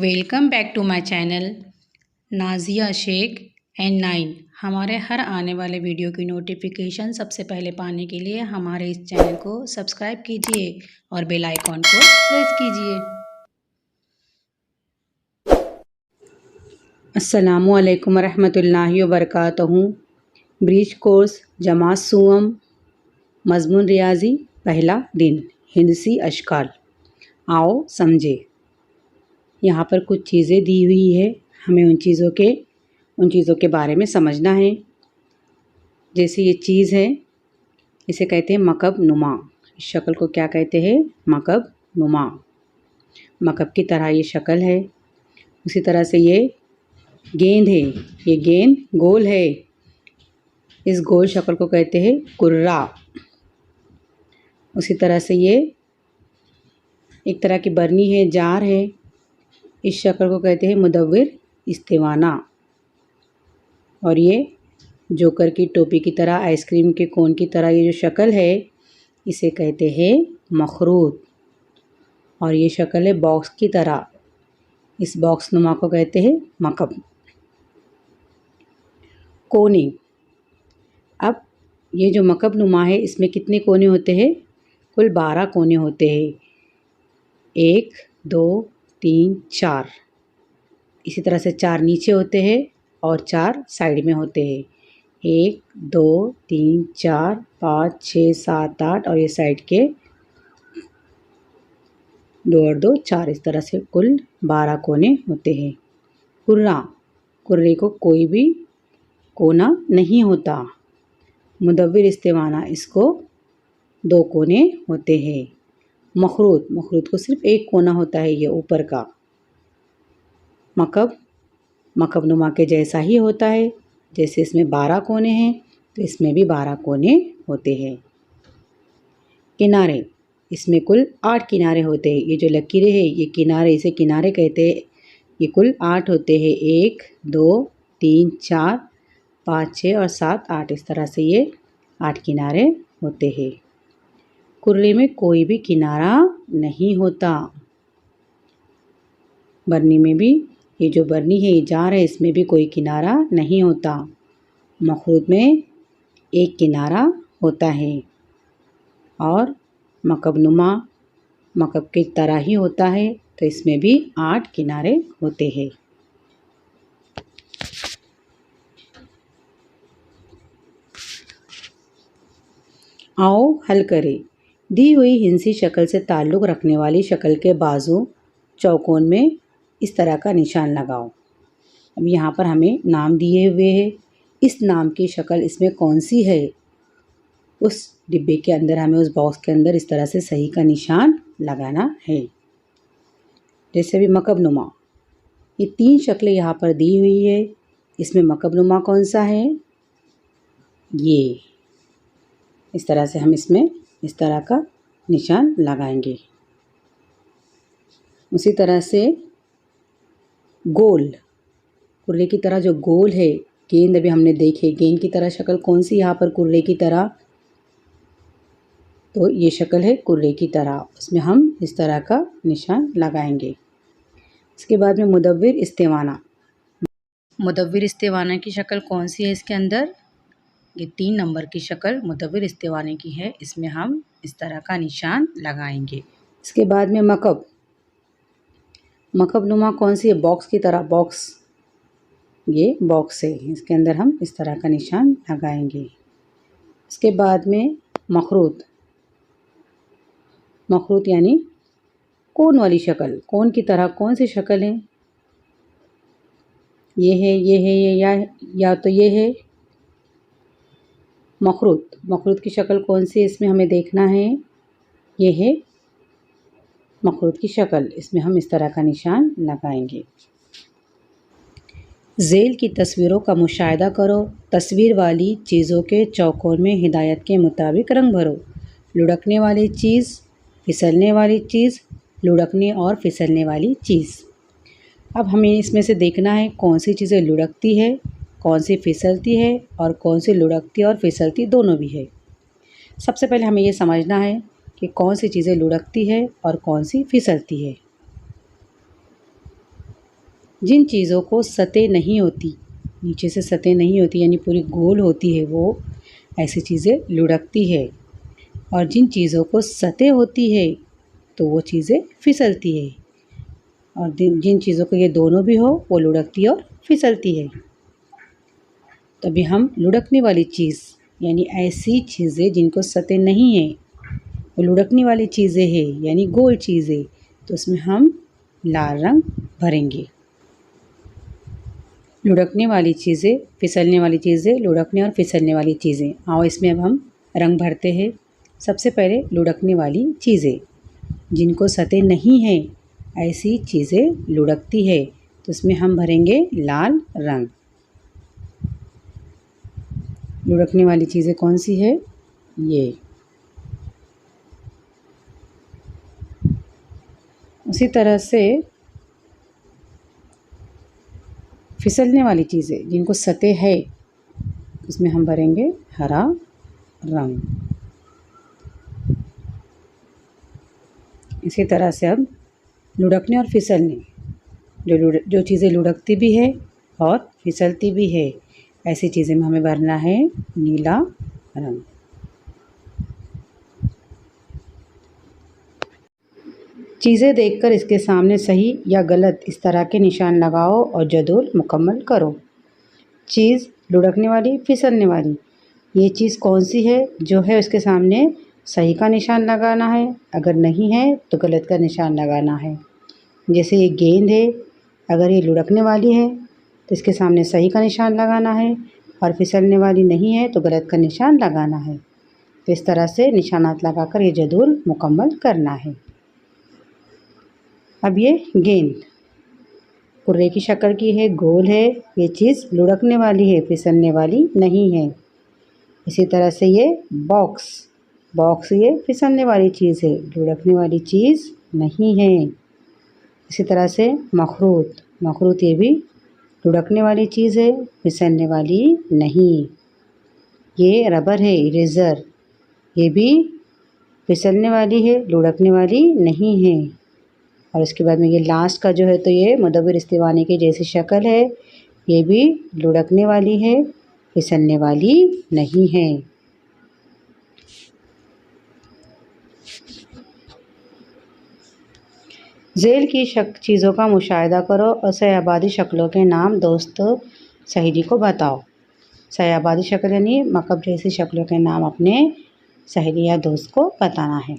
Welcome back to my channel Nazia Shaikh and 9। हमारे हर आने वाले वीडियो की नोटिफिकेशन सबसे पहले पाने के लिए हमारे इस चैनल को सब्सक्राइब कीजिए और बेल आइकॉन को प्रेस कीजिए। अस्सलामु अलैकुम रहमतुल्लाहि व बरकातहू। ब्रीच कोर्स जमात सुअम मज़मून रियाजी पहला दिन हिंदसी अशकाल। आओ समझे। यहाँ पर कुछ चीज़ें दी हुई है, हमें उन चीज़ों के बारे में समझना है। जैसे ये चीज़ है, इसे कहते हैं मकब नुमा। इस शक्ल को क्या कहते हैं? मकब नुमा। मकब की तरह ये शक्ल है। उसी तरह से ये गेंद है, ये गेंद गोल है। इस गोल शक्ल को कहते हैं कुर्रा। उसी तरह से ये एक तरह की बरनी है, जार है। इस शक्ल को कहते हैं मुदव्विर इस्तिवाना। और ये जोकर की टोपी की तरह, आइसक्रीम के कोन की तरह ये जो शक्ल है, इसे कहते हैं मखरूत। और ये शक्ल है बॉक्स की तरह, इस बॉक्स नुमा को कहते हैं मकब। कोने। अब ये जो मकब नुमा है, इसमें कितने कोने होते हैं? कुल 12 कोने होते हैं। 1 2 3 4। इसी तरह से 4 नीचे होते हैं और 4 साइड में होते हैं। 1 2 3 4 5 6 7 8 और ये साइड के 2 और 2 4। इस तरह से कुल 12 कोने होते हैं। कुर्रा। कुर्रे को कोई भी कोना नहीं होता। मुदव्विर इस्तिवाना, इसको 2 कोने होते हैं। मखरूत। मखरूत को सिर्फ एक कोना होता है, ये ऊपर का। मकब। मकब नुमा के जैसा ही होता है। जैसे इसमें 12 कोने हैं तो इसमें भी 12 कोने होते हैं। किनारे। इसमें कुल 8 किनारे होते हैं। ये जो लकीरें हैं, ये किनारे, इसे किनारे कहते हैं। ये कुल 8 होते हैं। 1 2 3 4 5 6 और 7 8। इस तरह से ये 8 किनारे होते हैं। कुर्रे में कोई भी किनारा नहीं होता। बरनी में भी, ये जो बरनी है, ये जार है, इसमें भी कोई किनारा नहीं होता। मखरूत में एक किनारा होता है। और मकब नुमा मकब की तरह ही होता है, तो इसमें भी 8 किनारे होते हैं। आओ हल करें। दी हुई हिंसी शक्ल से ताल्लुक़ रखने वाली शक्ल के बाजू चौकोन में इस तरह का निशान लगाओ। अब यहाँ पर हमें नाम दिए हुए हैं। इस नाम की शक्ल इसमें कौन सी है, उस डिब्बे के अंदर हमें, उस बॉक्स के अंदर इस तरह से सही का निशान लगाना है। जैसे भी मकब नुमा, ये 3 शक्लें यहाँ पर दी हुई है। इसमें मकब नुमा कौन सा है? ये। इस तरह से हम इसमें इस तरह का निशान लगाएंगे। उसी तरह से गोल। कुर्रे की तरह जो गोल है, गेंद अभी हमने देखी, गेंद की तरह शक्ल कौन सी यहाँ पर कुर्रे की तरह? तो ये शक्ल है कुर्रे की तरह, उसमें हम इस तरह का निशान लगाएंगे। इसके बाद में मुदव्विर इस्तिवाना। मुदव्विर इस्तिवाना की शक्ल कौन सी है इसके अंदर? ये 3 नंबर की शक्ल मुदव्विर इस्तिवाने की है, इसमें हम इस तरह का निशान लगाएंगे। इसके बाद में मकब। मकब नुमा कौन सी है? बॉक्स की तरह, बॉक्स, ये बॉक्स है, इसके अंदर हम इस तरह का निशान लगाएंगे। इसके बाद में मखरूत। मखरूत यानी कोन वाली शक्ल, कोन की तरह कौन सी शक्ल है? ये है, ये है, ये या तो ये है मखरूत। मखरूत की शक्ल कौन सी है इसमें हमें देखना है। ये है मखरूत की शक्ल, इसमें हम इस तरह का निशान लगाएंगे। झेल की तस्वीरों का मुशाहिदा करो। तस्वीर वाली चीज़ों के चौकोन में हिदायत के मुताबिक रंग भरो। लुढ़कने वाली चीज़, फिसलने वाली चीज़, लुढ़कने और फिसलने वाली चीज़। अब हमें इसमें से देखना है कौन सी चीज़ें लुढ़कती है, कौन सी फिसलती है, और कौन सी लुढ़कती और फिसलती दोनों भी है। सबसे पहले हमें ये समझना है कि कौन सी चीज़ें लुढ़कती है और कौन सी फिसलती है। जिन चीज़ों को सतह नहीं होती, नीचे से सतह नहीं होती यानी पूरी गोल होती है, वो ऐसी चीज़ें लुढ़कती है। और जिन चीज़ों को सतह होती है तो वो चीज़ें फिसलती है। और जिन चीज़ों को ये दोनों भी हो वो लुढ़कती और फिसलती है। तभी हम लुढ़कने वाली चीज़ यानी ऐसी चीज़ें जिनको सतह नहीं है, वो लुढ़कने वाली चीज़ें हैं यानी गोल चीज़ें, तो उसमें हम लाल रंग भरेंगे। लुढ़कने वाली चीज़ें, फिसलने वाली चीज़ें, लुढ़कने और फिसलने वाली चीज़ें। आओ इसमें अब हम रंग भरते हैं। सबसे पहले लुढ़कने वाली चीज़ें, जिनको सतह नहीं है ऐसी चीज़ें लुढ़कती है, तो उसमें हम भरेंगे लाल रंग। लुढ़कने वाली चीज़ें कौन सी है? ये। उसी तरह से फिसलने वाली चीज़ें जिनको सतह है, उसमें हम भरेंगे हरा रंग। इसी तरह से अब लुढ़कने और फिसलने, जो चीज़ें लुढ़कती भी है और फिसलती भी है, ऐसी चीज़ें में हमें भरना है नीला रंग। चीज़ें देखकर इसके सामने सही या गलत इस तरह के निशान लगाओ और जदोल मुकम्मल करो। चीज़ लुढ़कने वाली, फिसलने वाली, ये चीज़ कौन सी है? जो है उसके सामने सही का निशान लगाना है, अगर नहीं है तो गलत का निशान लगाना है। जैसे ये गेंद है, अगर ये लुढ़कने वाली है तो इसके सामने सही का निशान लगाना है, और फिसलने वाली नहीं है तो गलत का निशान लगाना है। तो इस तरह से निशानात लगाकर ये जदोल मुकम्मल करना है। अब ये गेंद कुर्रे की शक्ल की है, गोल है, ये चीज़ लुढ़कने वाली है, फिसलने वाली नहीं है। इसी तरह से ये बॉक्स ये फिसलने वाली चीज़ है, लुढ़कने वाली चीज़ नहीं है। इसी तरह से मखरूत ये भी लुढ़कने वाली चीज़ है, फिसलने वाली नहीं। ये रबर है, इरेज़र, ये भी फिसलने वाली है, लुढ़कने वाली नहीं है। और इसके बाद में ये लास्ट का जो है, तो ये मुदव्विर इस्तिवानी की जैसी शक्ल है, ये भी लुढ़कने वाली है, फिसलने वाली नहीं है। झेल की चीज़ों का मुशाहिदा करो और सहआबादी शक्लों के नाम दोस्त सहेली को बताओ। सहआबादी शक्ल यानी मकब जैसी शक्लों के नाम अपने सहेली या दोस्त को बताना है।